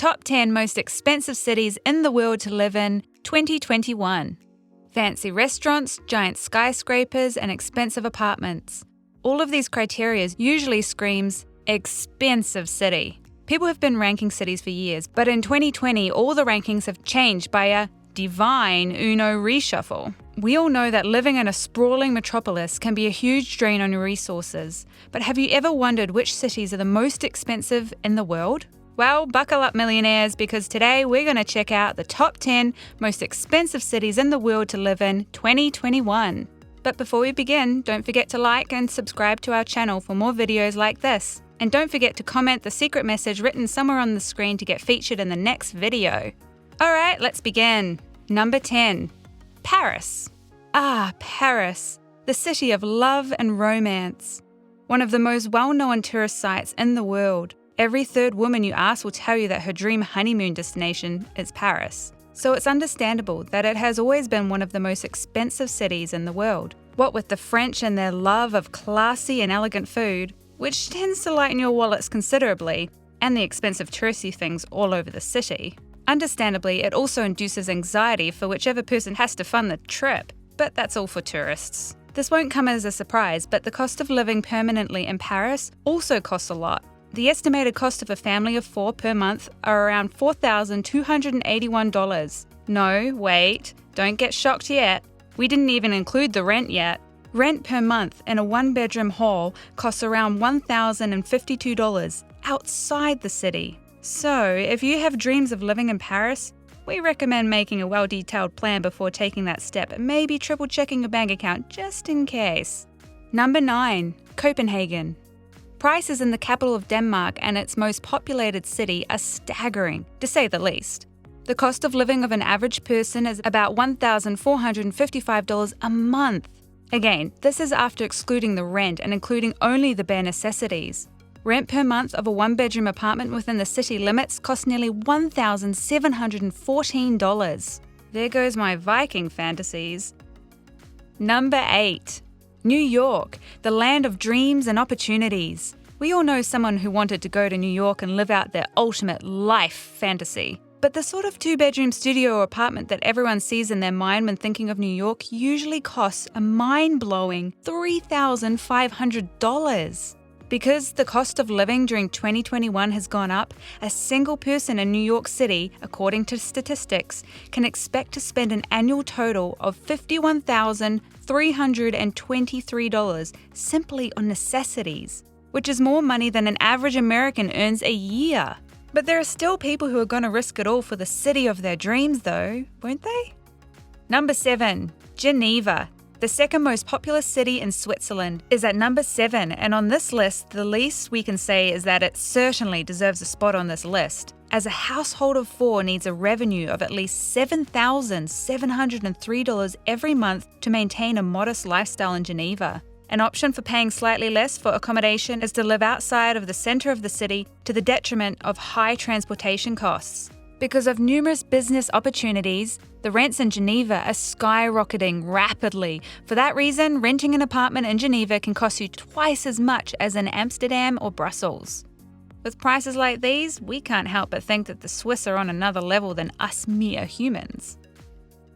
top 10 most expensive cities in the world to live in 2021. Fancy restaurants, giant skyscrapers, and expensive apartments. All of these criteria usually screams expensive city. People have been ranking cities for years, but in 2020, all the rankings have changed by a divine Uno reshuffle. We all know that living in a sprawling metropolis can be a huge drain on your resources, but have you ever wondered which cities are the most expensive in the world? Well, buckle up, millionaires, because today we're going to check out the top 10 most expensive cities in the world to live in 2021. But before we begin, don't forget to like and subscribe to our channel for more videos like this. And don't forget to comment the secret message written somewhere on the screen to get featured in the next video. Alright, let's begin. Number 10. Paris. Paris, the city of love and romance. One of the most well-known tourist sites in the world. Every third woman you ask will tell you that her dream honeymoon destination is Paris. So it's understandable that it has always been one of the most expensive cities in the world. What with the French and their love of classy and elegant food, which tends to lighten your wallets considerably, and the expensive touristy things all over the city. Understandably, it also induces anxiety for whichever person has to fund the trip, but that's all for tourists. This won't come as a surprise, but the cost of living permanently in Paris also costs a lot. The estimated cost of a family of 4 per month are around $4,281. No, wait, don't get shocked yet. We didn't even include the rent yet. Rent per month in a one-bedroom hall costs around $1,052 outside the city. So, if you have dreams of living in Paris, we recommend making a well-detailed plan before taking that step and maybe triple-checking your bank account just in case. Number 9. Copenhagen. Prices in the capital of Denmark and its most populated city are staggering, to say the least. The cost of living of an average person is about $1,455 a month. Again, this is after excluding the rent and including only the bare necessities. Rent per month of a one-bedroom apartment within the city limits costs nearly $1,714. There goes my Viking fantasies. Number 8. New York, the land of dreams and opportunities. We all know someone who wanted to go to New York and live out their ultimate life fantasy. But the sort of two-bedroom studio or apartment that everyone sees in their mind when thinking of New York usually costs a mind-blowing $3,500. Because the cost of living during 2021 has gone up, a single person in New York City, according to statistics, can expect to spend an annual total of $51,323 simply on necessities, which is more money than an average American earns a year. But there are still people who are going to risk it all for the city of their dreams though, won't they? Number 7. Geneva. The second most populous city in Switzerland is at number 7, and on this list, the least we can say is that it certainly deserves a spot on this list, as a household of 4 needs a revenue of at least $7,703 every month to maintain a modest lifestyle in Geneva. An option for paying slightly less for accommodation is to live outside of the center of the city to the detriment of high transportation costs. Because of numerous business opportunities, the rents in Geneva are skyrocketing rapidly. For that reason, renting an apartment in Geneva can cost you twice as much as in Amsterdam or Brussels. With prices like these, we can't help but think that the Swiss are on another level than us mere humans.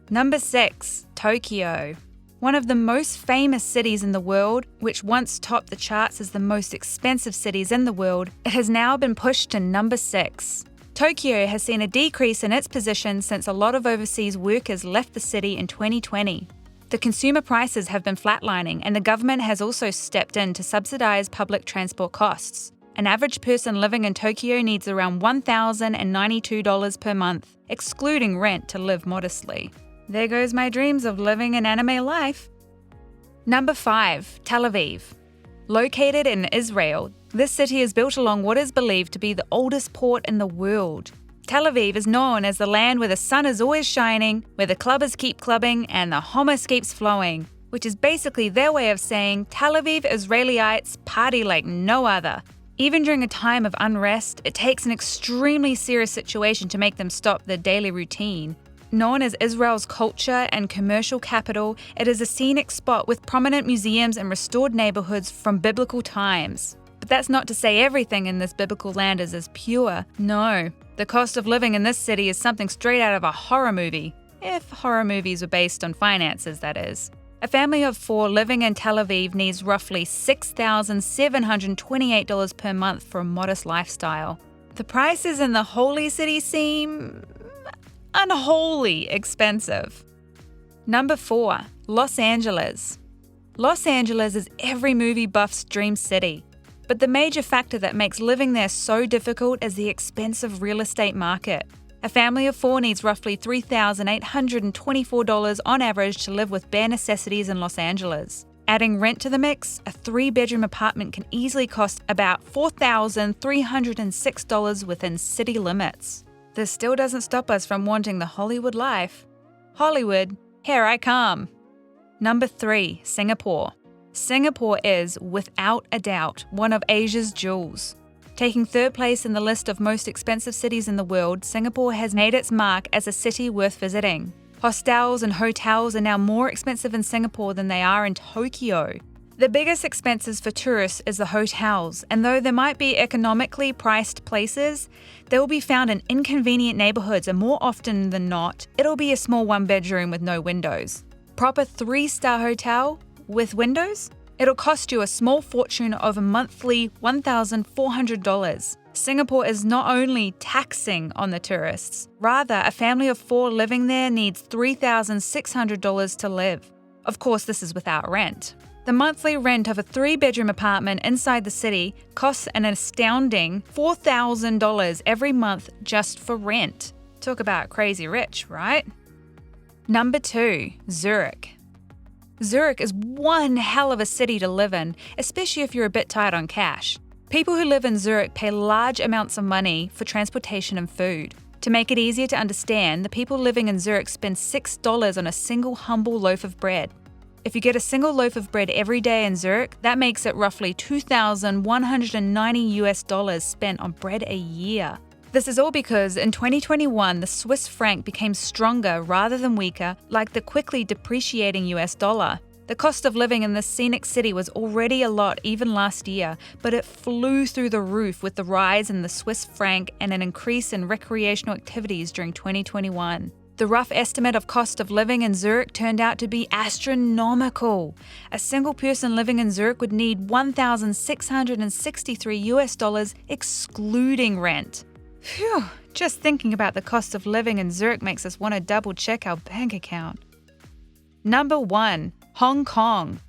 Number 6. Tokyo. One of the most famous cities in the world, which once topped the charts as the most expensive cities in the world, it has now been pushed to number 6. Tokyo has seen a decrease in its position since a lot of overseas workers left the city in 2020. The consumer prices have been flatlining, and the government has also stepped in to subsidize public transport costs. An average person living in Tokyo needs around $1,092 per month, excluding rent, to live modestly. There goes my dreams of living an anime life. Number 5. Tel Aviv. Located in Israel, this city is built along what is believed to be the oldest port in the world. Tel Aviv is known as the land where the sun is always shining, where the clubbers keep clubbing, and the hummus keeps flowing, which is basically their way of saying Tel Aviv Israelites party like no other. Even during a time of unrest, it takes an extremely serious situation to make them stop their daily routine. Known as Israel's culture and commercial capital, it is a scenic spot with prominent museums and restored neighborhoods from biblical times. But that's not to say everything in this biblical land is as pure. No, The cost of living in this city is something straight out of a horror movie, if horror movies were based on finances, that is. A family of 4 living in Tel Aviv needs roughly $6,728 per month for a modest lifestyle. The prices in the holy city seem unholy expensive. Number 4, Los Angeles. Los Angeles is every movie buff's dream city. But the major factor that makes living there so difficult is the expensive real estate market. A family of 4 needs roughly $3,824 on average to live with bare necessities in Los Angeles. Adding rent to the mix, a 3-bedroom apartment can easily cost about $4,306 within city limits. This still doesn't stop us from wanting the Hollywood life. Hollywood, here I come. Number 3, Singapore. Singapore is, without a doubt, one of Asia's jewels. Taking 3rd place in the list of most expensive cities in the world, Singapore has made its mark as a city worth visiting. Hostels and hotels are now more expensive in Singapore than they are in Tokyo. The biggest expenses for tourists is the hotels, and though there might be economically priced places, they will be found in inconvenient neighborhoods, and more often than not, it'll be a small 1-bedroom with no windows. Proper 3-star hotel with windows? It'll cost you a small fortune of a monthly $1,400. Singapore is not only taxing on the tourists, rather a family of 4 living there needs $3,600 to live. Of course, this is without rent. The monthly rent of a 3-bedroom apartment inside the city costs an astounding $4,000 every month just for rent. Talk about crazy rich, right? Number 2, Zurich. Zurich is one hell of a city to live in, especially if you're a bit tight on cash. People who live in Zurich pay large amounts of money for transportation and food. To make it easier to understand, the people living in Zurich spend $6 on a single humble loaf of bread. If you get a single loaf of bread every day in Zurich, that makes it roughly $2,190 spent on bread a year. This is all because in 2021, the Swiss franc became stronger rather than weaker, like the quickly depreciating US dollar. The cost of living in this scenic city was already a lot even last year, but it flew through the roof with the rise in the Swiss franc and an increase in recreational activities during 2021. The rough estimate of cost of living in Zurich turned out to be astronomical. A single person living in Zurich would need $1,663 excluding rent. Phew, just thinking about the cost of living in Zurich makes us want to double check our bank account. Number 1, Hong Kong.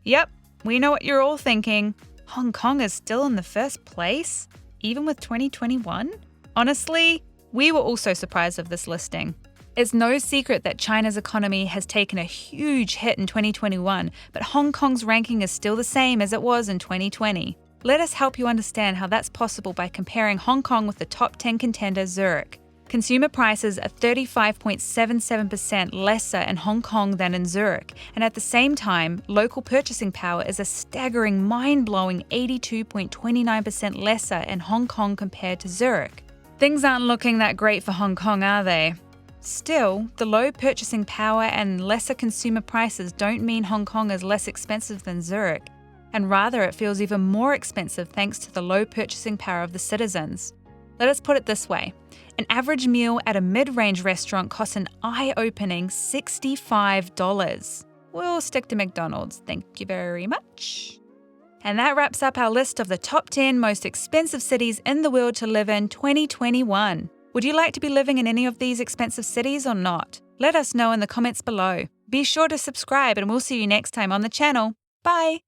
Yep, we know what you're all thinking. Hong Kong is still in the first place, even with 2021? Honestly, we were also surprised of this listing. It's no secret that China's economy has taken a huge hit in 2021, but Hong Kong's ranking is still the same as it was in 2020. Let us help you understand how that's possible by comparing Hong Kong with the top 10 contender, Zurich. Consumer prices are 35.77% lesser in Hong Kong than in Zurich, and at the same time, local purchasing power is a staggering, mind-blowing 82.29% lesser in Hong Kong compared to Zurich. Things aren't looking that great for Hong Kong, are they? Still, the low purchasing power and lesser consumer prices don't mean Hong Kong is less expensive than Zurich, and rather it feels even more expensive thanks to the low purchasing power of the citizens. Let us put it this way. An average meal at a mid-range restaurant costs an eye-opening $65. We'll stick to McDonald's, thank you very much. And that wraps up our list of the top 10 most expensive cities in the world to live in 2021. Would you like to be living in any of these expensive cities or not? Let us know in the comments below. Be sure to subscribe and we'll see you next time on the channel. Bye!